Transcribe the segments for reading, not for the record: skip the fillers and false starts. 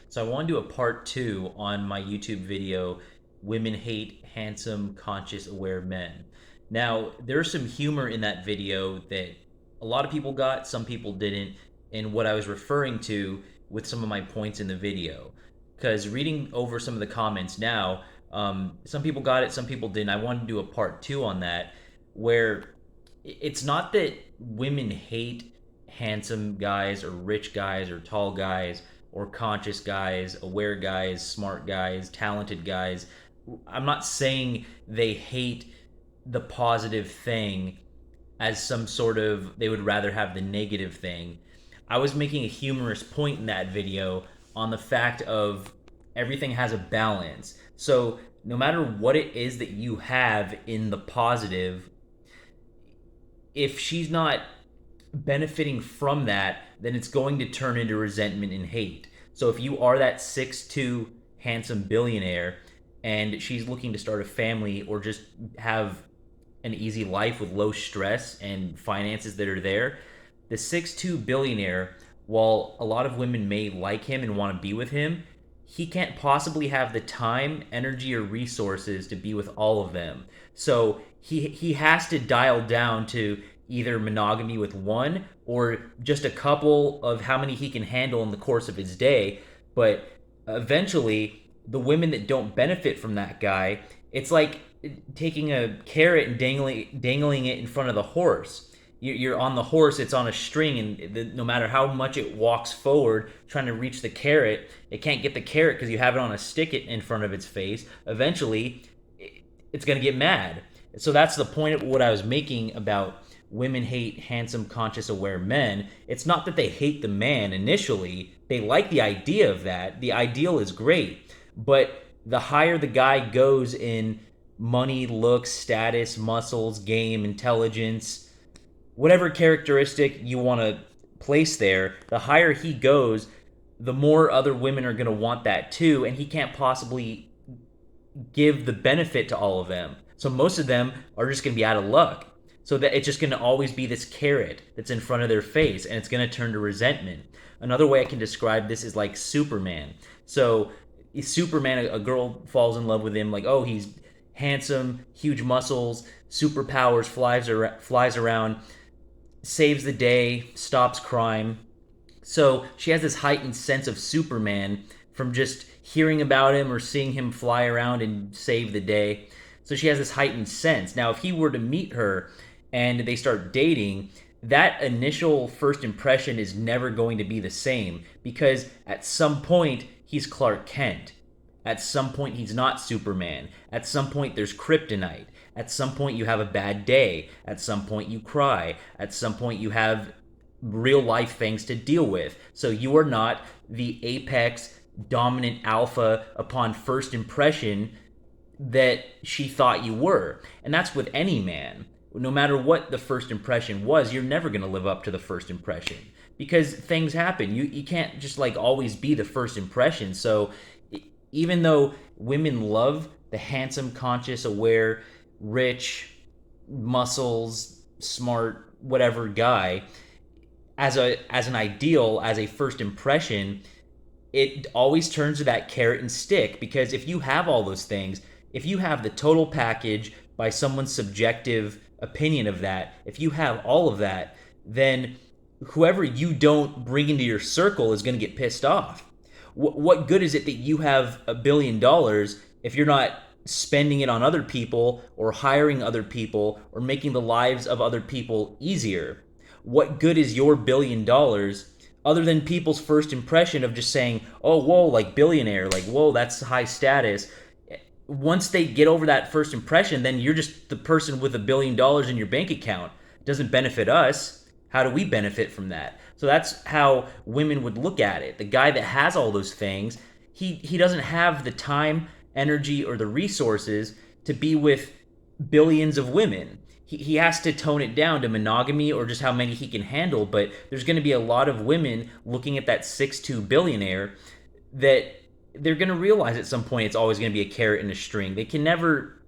So I want to do a part two on my YouTube video, Women Hate Handsome, Conscious, Aware Men. Now, there's some humor in that video that a lot of people got, some people didn't, and what I was referring to with some of my points in the video. Because reading over some of the comments now, some people got it, some people didn't. I wanted to do a part two on that where it's not that women hate handsome guys or rich guys or tall guys or conscious guys, aware guys, smart guys, talented guys. I'm not saying they hate the positive thing as some sort of they would rather have the negative thing. I was making a humorous point in that video on the fact of everything has a balance. So no matter what it is that you have in the positive, if she's not benefiting from that, then it's going to turn into resentment and hate. So if you are that 6'2" handsome billionaire and she's looking to start a family or just have an easy life with low stress and finances that are there, the 6'2" billionaire, while a lot of women may like him and want to be with him, he can't possibly have the time, energy, or resources to be with all of them. So he has to dial down to either monogamy with one or just a couple of how many he can handle in the course of his day. But eventually, the women that don't benefit from that guy, it's like taking a carrot and dangling it in front of the horse. You're on the horse, it's on a string, and no matter how much it walks forward trying to reach the carrot, it can't get the carrot because you have it on a stick in front of its face. Eventually, it's going to get mad. So that's the point of what I was making about women hate handsome, conscious, aware men. It's not that they hate the man initially, they like the idea of that. The ideal is great, but the higher the guy goes in money, looks, status, muscles, game, intelligence, whatever characteristic you want to place there, the higher he goes, the more other women are going to want that too, and he can't possibly give the benefit to all of them. So most of them are just going to be out of luck. So that it's just going to always be this carrot that's in front of their face, and it's going to turn to resentment. Another way I can describe this is like Superman. So Superman, a girl falls in love with him, like, oh, he's handsome, huge muscles, superpowers, flies around, saves the day, stops crime. So she has this heightened sense of Superman from just hearing about him or seeing him fly around and save the day. So she has this heightened sense. Now, if he were to meet her and they start dating, that initial first impression is never going to be the same because at some point he's Clark Kent. At some point he's not Superman. At some point there's kryptonite. At some point you have a bad day. At some point you cry. At some point you have real life things to deal with. So you are not the apex dominant alpha upon first impression that she thought you were. And that's with any man. No matter what the first impression was, you're never going to live up to the first impression because things happen. You can't just like always be the first impression. So even though women love the handsome, conscious, aware, rich, muscles, smart, whatever guy as an ideal, as a first impression, it always turns to that carrot and stick because if you have all those things, if you have the total package by someone's subjective opinion of that, if you have all of that, then whoever you don't bring into your circle is going to get pissed off. What good is it that you have $1 billion if you're not spending it on other people or hiring other people or making the lives of other people easier? What good is your $1 billion other than people's first impression of just saying, oh, whoa, like billionaire, like, whoa, that's high status. Once they get over that first impression, then you're just the person with $1 billion in your bank account. It doesn't benefit us. How do we benefit from that? So that's how women would look at it. The guy that has all those things, he doesn't have the time, energy, or the resources to be with billions of women. He has to tone it down to monogamy or just how many he can handle. But there's going to be a lot of women looking at that 6'2" billionaire that they're going to realize at some point it's always going to be a carrot and a string. They can never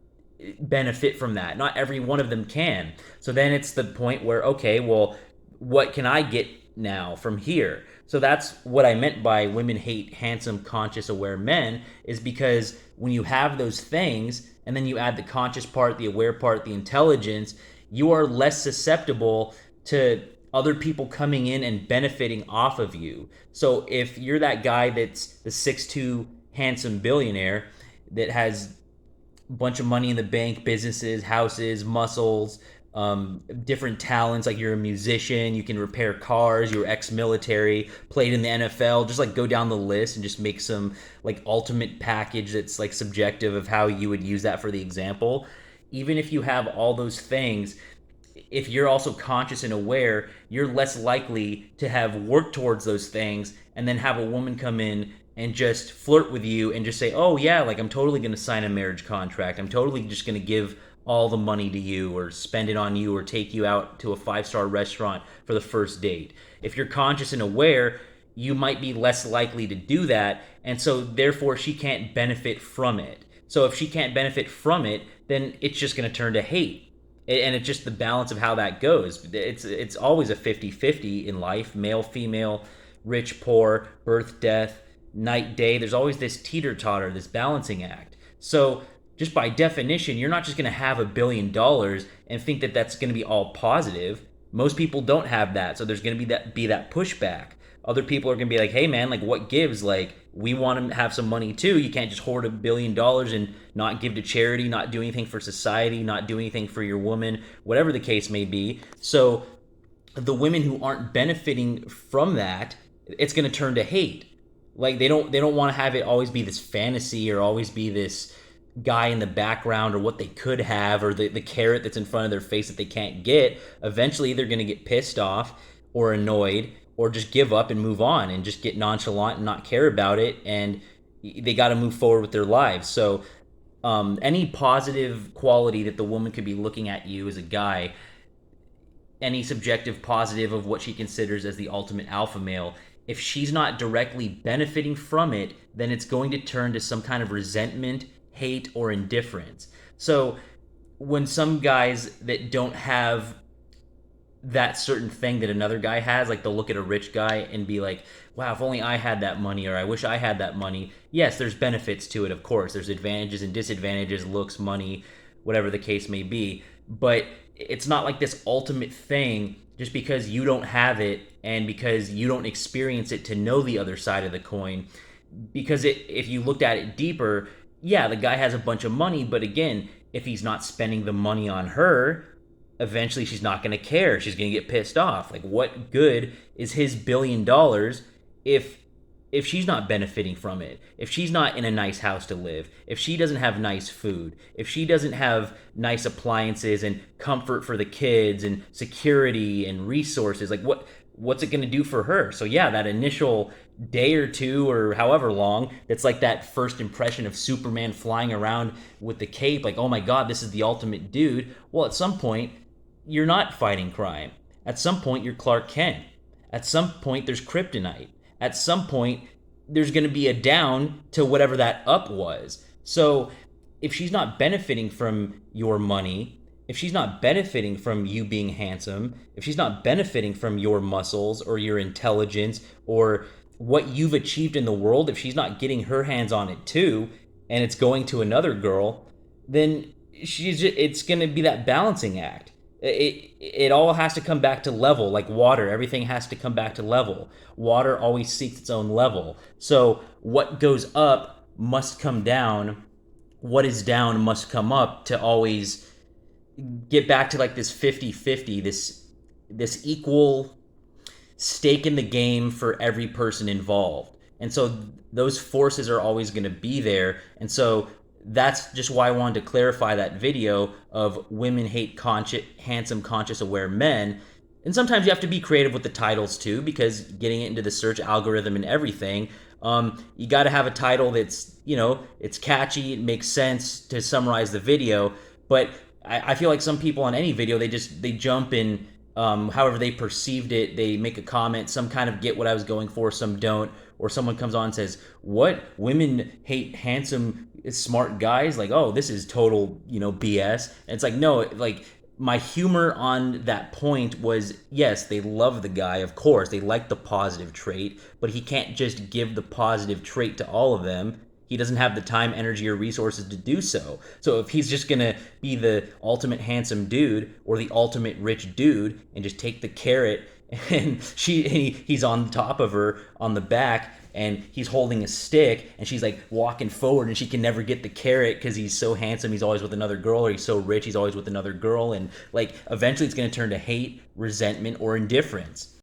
benefit from that. Not every one of them can. So then it's the point where, okay, well, what can I get now from here? So that's what I meant by women hate handsome, conscious, aware men, is because when you have those things and then you add the conscious part, the aware part, the intelligence, you are less susceptible to other people coming in and benefiting off of you. So if you're that guy that's the 6'2" handsome billionaire that has a bunch of money in the bank, businesses, houses, muscles, different talents. Like you're a musician, you can repair cars, you're ex-military, played in the NFL. Just like go down the list and just make some like ultimate package that's like subjective of how you would use that for the example. Even if you have all those things, if you're also conscious and aware, you're less likely to have worked towards those things and then have a woman come in and just flirt with you and just say, "Oh yeah, like I'm totally going to sign a marriage contract. I'm totally just going to give all the money to you or spend it on you or take you out to a five-star restaurant for the first date." If you're conscious and aware, you might be less likely to do that, and so therefore she can't benefit from it. So if she can't benefit from it, then it's just going to turn to hate. And it's just the balance of how that goes. It's always a 50-50 in life, male, female, rich, poor, birth, death, night, day. There's always this teeter-totter, this balancing act. So just by definition, you're not just going to have $1 billion and think that that's going to be all positive. Most people don't have that, so there's going to be that pushback. Other people are going to be like, "Hey man, like what gives? Like we want to have some money too. You can't just hoard $1 billion and not give to charity, not do anything for society, not do anything for your woman, whatever the case may be." So the women who aren't benefiting from that, it's going to turn to hate. Like they don't want to have it always be this fantasy or always be this guy in the background or what they could have or the carrot that's in front of their face that they can't get. Eventually they're going to get pissed off or annoyed or just give up and move on and just get nonchalant and not care about it, and they got to move forward with their lives. So any positive quality that the woman could be looking at you as a guy, any subjective positive of what she considers as the ultimate alpha male, if she's not directly benefiting from it, then it's going to turn to some kind of resentment, hate, or indifference. So when some guys that don't have that certain thing that another guy has, like they'll look at a rich guy and be like, "Wow, if only I had that money," or "I wish I had that money." Yes, there's benefits to it, of course. There's advantages and disadvantages, looks, money, whatever the case may be. But it's not like this ultimate thing just because you don't have it and because you don't experience it to know the other side of the coin. Because if you looked at it deeper, yeah, the guy has a bunch of money, but again, if he's not spending the money on her, eventually she's not going to care. She's going to get pissed off. Like, what good is his $1 billion if she's not benefiting from it? If she's not in a nice house to live, if she doesn't have nice food, if she doesn't have nice appliances and comfort for the kids and security and resources, like what's it going to do for her? So yeah, that initial day or two or however long, that's like that first impression of Superman flying around with the cape, like, "Oh my god, this is the ultimate dude." Well, at some point you're not fighting crime. At some point you're Clark Kent. At some point there's kryptonite. At some point there's going to be a down to whatever that up was. So if she's not benefiting from your money, if she's not benefiting from you being handsome, if she's not benefiting from your muscles or your intelligence or what you've achieved in the world, if she's not getting her hands on it too, and it's going to another girl, then it's going to be that balancing act. It all has to come back to level, like water. Everything has to come back to level. Water always seeks its own level. So what goes up must come down. What is down must come up to always get back to like this 50-50, this equal stake in the game for every person involved. And so those forces are always going to be there. And so that's just why I wanted to clarify that video of women hate handsome, conscious, aware men. And sometimes you have to be creative with the titles too, because getting it into the search algorithm and everything, you got to have a title that's, it's catchy, it makes sense to summarize the video. But I feel like some people on any video, they jump in however they perceived it. They make a comment, some kind of get what I was going for, some don't. Or someone comes on and says, "What? Women hate handsome, smart guys?" Like, "Oh, this is total, BS." And it's like, no, like my humor on that point was, yes, they love the guy, of course, they like the positive trait, but he can't just give the positive trait to all of them. He doesn't have the time, energy, or resources to do so. So if he's just gonna be the ultimate handsome dude or the ultimate rich dude and just take the carrot, and he's on top of her on the back, and he's holding a stick, and she's like walking forward, and she can never get the carrot because he's so handsome, he's always with another girl, or he's so rich, he's always with another girl, and like eventually it's going to turn to hate, resentment, or indifference.